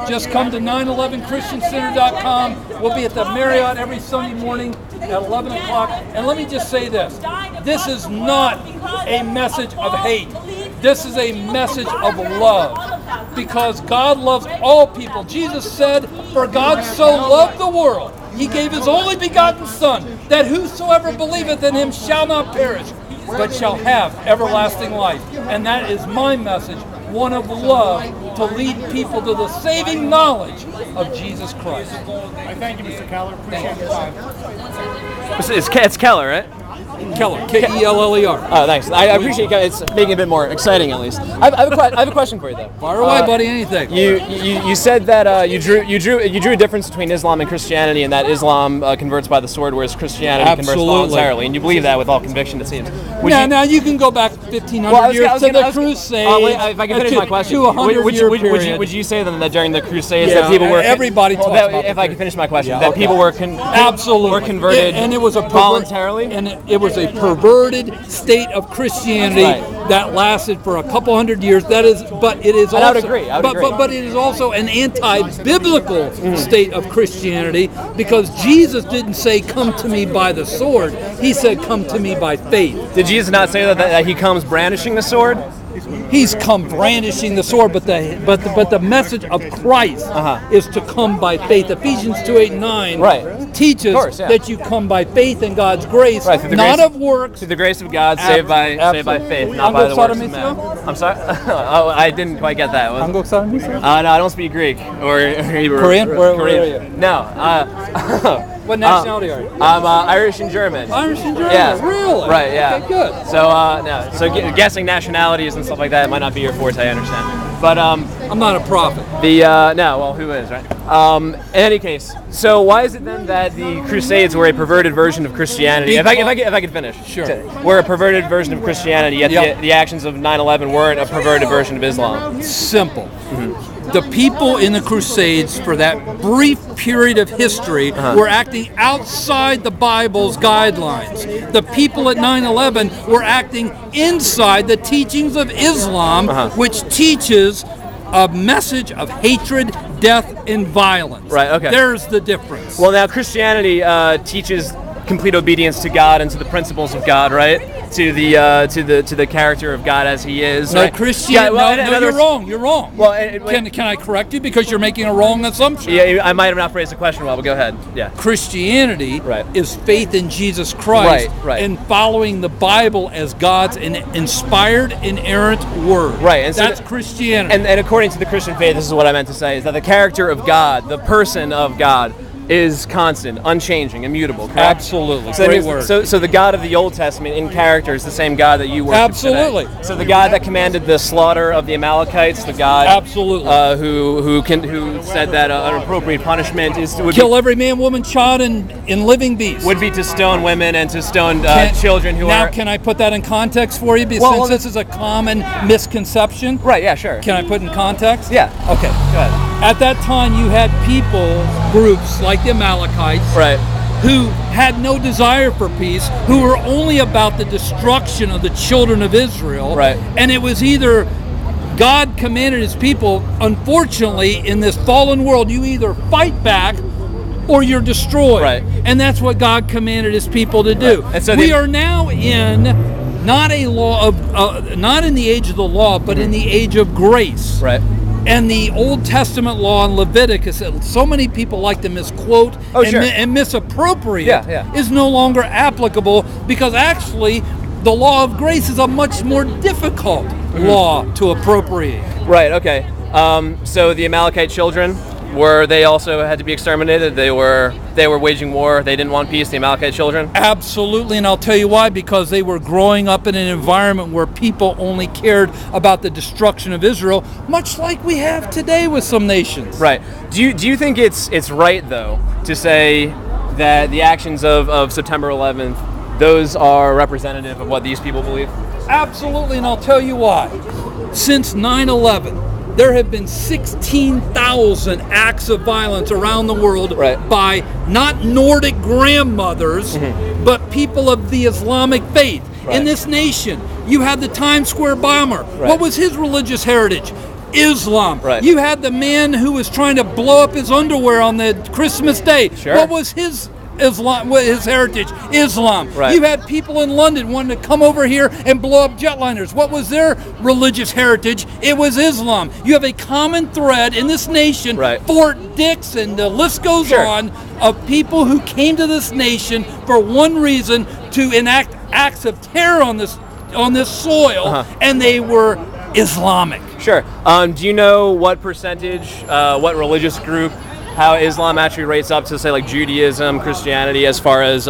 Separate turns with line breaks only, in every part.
just come to 911christiancenter.com. We'll be at the Marriott every Sunday morning at 11 o'clock. And let me just say this. This is not a message of hate. This is a message of love. Because God loves all people. Jesus said, "For God so loved the world, he gave his only begotten Son, that whosoever believeth in him shall not perish, but shall have everlasting life." And that is my message, one of love, to lead people to the saving knowledge of Jesus Christ.
I thank you, Mr. Keller. Appreciate your time.
It's Keller, right?
Keller, K-E-L-L-E-R.
Oh, thanks. I appreciate it's making it a bit more exciting, at least. I have a question for you, though.
Fire away, buddy. Anything.
You said that you drew a difference between Islam and Christianity, and that Islam converts by the sword, whereas Christianity converts voluntarily. And you believe that with all conviction, it seems.
Now you can go back 1,500 years to the Crusades.
If I can finish my question, would you say then that during the Crusades
Yeah,
that people were
everybody talks about
if I can finish my question,
Yeah,
that
okay.
people were
absolutely
were converted
and it was a
voluntarily,
and it was a perverted state of Christianity that lasted for a couple hundred years. But it is also,
I would agree.
But it is also an anti-biblical state of Christianity, because Jesus didn't say, "Come to me by the sword." He said, "Come to me by faith."
Did Jesus not say that he comes brandishing the sword?
He's come brandishing the sword, but the message of Christ is to come by faith. Ephesians 2:8-9 teaches that you come by faith in God's grace, not of works.
Through the grace of God, saved by faith, not by the works of man. I'm sorry? Oh, I didn't quite get that. No, I don't speak Greek or Hebrew.
Korean? Where are you?
No.
What nationality are you?
I'm Irish and German.
Irish and German?
Yeah.
Really?
Right, yeah.
Okay, good.
So, guessing nationalities and stuff like that might not be your forte, I understand. But,
I'm not a prophet.
Who is, right? In any case, so why is it then that the Crusades were a perverted version of Christianity? If I could finish.
Sure.
We're a perverted version of Christianity, yet the actions of 9/11 weren't a perverted version of Islam.
Simple. The people in the Crusades, for that brief period of history, were acting outside the Bible's guidelines. The people at 9/11 were acting inside the teachings of Islam, which teaches a message of hatred, death, and violence.
Right, okay.
There's the difference.
Well, now Christianity teaches complete obedience to God and to the principles of God, right? To the character of God as He is.
No,
right?
Christianity. You're wrong. You're wrong.
Well,
can I correct you, because you're making a wrong assumption?
Yeah, I might have not phrased the question well, but go ahead. Yeah.
Christianity is faith in Jesus Christ and following the Bible as God's inspired, inerrant word.
Right. And
that's Christianity.
And according to the Christian faith, this is what I meant to say: is that the character of God, the person of God, is constant, unchanging, immutable, correct?
Absolutely.
So
Great word.
So the God of the Old Testament in character is the same God that you worship
Absolutely.
today. So the God that commanded the slaughter of the Amalekites, the God
Absolutely.
Who said that an appropriate punishment would
kill every man, woman, child, and living beast.
Would be to stone women and to stone children who are...
Now, can I put that in context for you? Since this is a common misconception.
Right, yeah, sure.
Can I put it in context?
Yeah.
Okay.
Go ahead.
At that time, you had groups like the Amalekites, who had no desire for peace, who were only about the destruction of the children of Israel.
Right.
And it was either God commanded His people, unfortunately, in this fallen world, you either fight back or you're destroyed.
Right.
And that's what God commanded His people to do.
Right. And so
we are now in not in the age of the law, but in the age of grace.
Right.
And the Old Testament law in Leviticus that so many people like to misquote and misappropriate is no longer applicable, because actually the law of grace is a much more difficult law to appropriate.
Right, okay. So the Amalekite children, they also had to be exterminated? They were waging war. They didn't want peace, the Amalekite children?
Absolutely, and I'll tell you why. Because they were growing up in an environment where people only cared about the destruction of Israel, much like we have today with some nations.
Right. Do you think it's right, though, to say that the actions of September 11th, those are representative of what these people believe?
Absolutely, and I'll tell you why. Since 9/11, there have been 16,000 acts of violence around the world by not Nordic grandmothers, but people of the Islamic faith. In this nation, you had the Times Square bomber. What was his religious heritage? Islam.
Right.
You had the man who was trying to blow up his underwear on the Christmas day.
Sure.
What was his Islam? What his heritage? Islam.
Right.
You had people in London wanting to come over here and blow up jetliners. What was their religious heritage? It was Islam. You have a common thread in this nation.
Right.
Fort Dix, and the list goes
Sure.
on, of people who came to this nation for one reason, to enact acts of terror on this soil, and they were Islamic.
Sure. Do you know what percentage, what religious group, how Islam actually rates up to, say, like Judaism, Christianity, as far as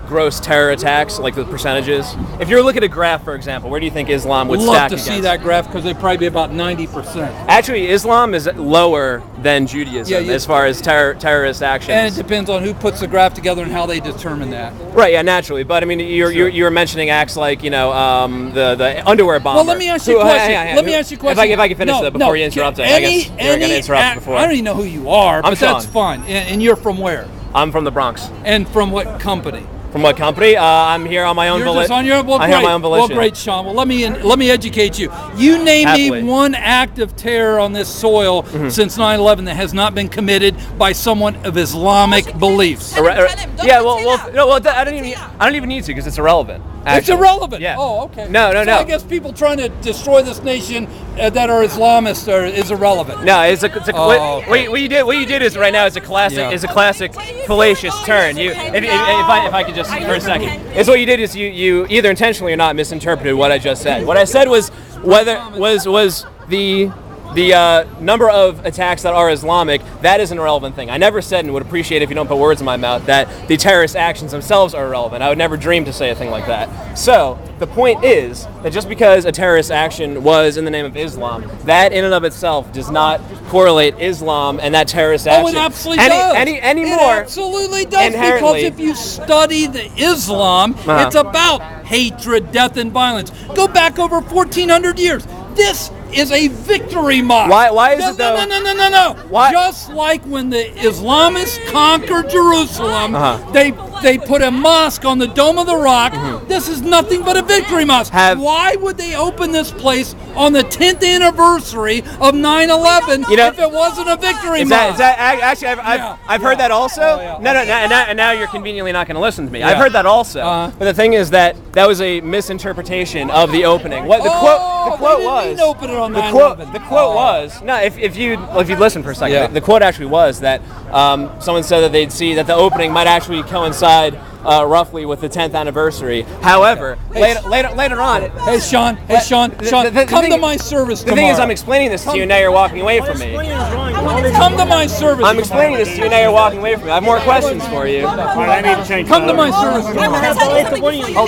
gross terror attacks, like the percentages? If you were looking at a graph, for example, where do you think Islam would
Love
stack
to
against?
see that graph, because they'd probably be about 90%.
Actually, Islam is lower than Judaism as far as terrorist actions.
And it depends on who puts the graph together and how they determine that.
Right, yeah, naturally. But I mean, you were mentioning acts like, the underwear bomber.
Well, let me ask you a question. Let me ask you a question.
If I can finish that before you interrupt it, I guess you're going to interrupt before.
I don't even know who you are, but
Sean.
that's fine. And you're from where?
I'm from the Bronx.
And from what company?
From what company? I'm here on my own volition.
You're just on your own. Well,
I'm
great.
here on my own volition.
Well, great, Sean. Well, let me educate you. You name
Happily.
me one act of terror on this soil since 9/11 that has not been committed by someone of Islamic beliefs.
Yeah, I don't even need to, because it's irrelevant. Actually.
It's irrelevant.
Yeah.
Oh, okay.
No.
So I guess people trying to destroy this nation that are Islamists is irrelevant.
No, it's a
okay.
what you did is right now is a classic fallacious turn. If I could just for a second, it's what you did is you either intentionally or not misinterpreted what I just said. What I said was the number of attacks that are Islamic, that is an irrelevant thing. I never said, and would appreciate if you don't put words in my mouth, that the terrorist actions themselves are irrelevant. I would never dream to say a thing like that. So the point is that just because a terrorist action was in the name of Islam, that in and of itself does not correlate Islam and that terrorist action.
Oh, it absolutely does.
Anymore.
It absolutely does, because if you study the Islam, it's about hatred, death, and violence. Go back over 1,400 years. This is a victory march.
Why is it though?
No.
Why?
Just like when the Islamists conquered Jerusalem, they put a mosque on the Dome of the Rock. This is nothing but a victory mosque. Why would they open this place on the 10th anniversary of 9/11 if it wasn't a victory mosque?
Actually, I've heard that also.
Oh, yeah.
No, and now you're conveniently not going to listen to me. I've heard that also. But the thing is that was a misinterpretation of the opening. What the quote was. The quote was no. If you listen for a second, the quote actually was that someone said that they'd see that the opening might actually coincide roughly with the 10th anniversary. However, later on.
Hey Sean, come to my service tomorrow.
The thing is, I'm explaining this to you, and now you're walking away from me.
Come to my service.
I'm explaining this to you, and now you're walking away from me. I have more questions for you.
I need to change.
Come to my service tomorrow.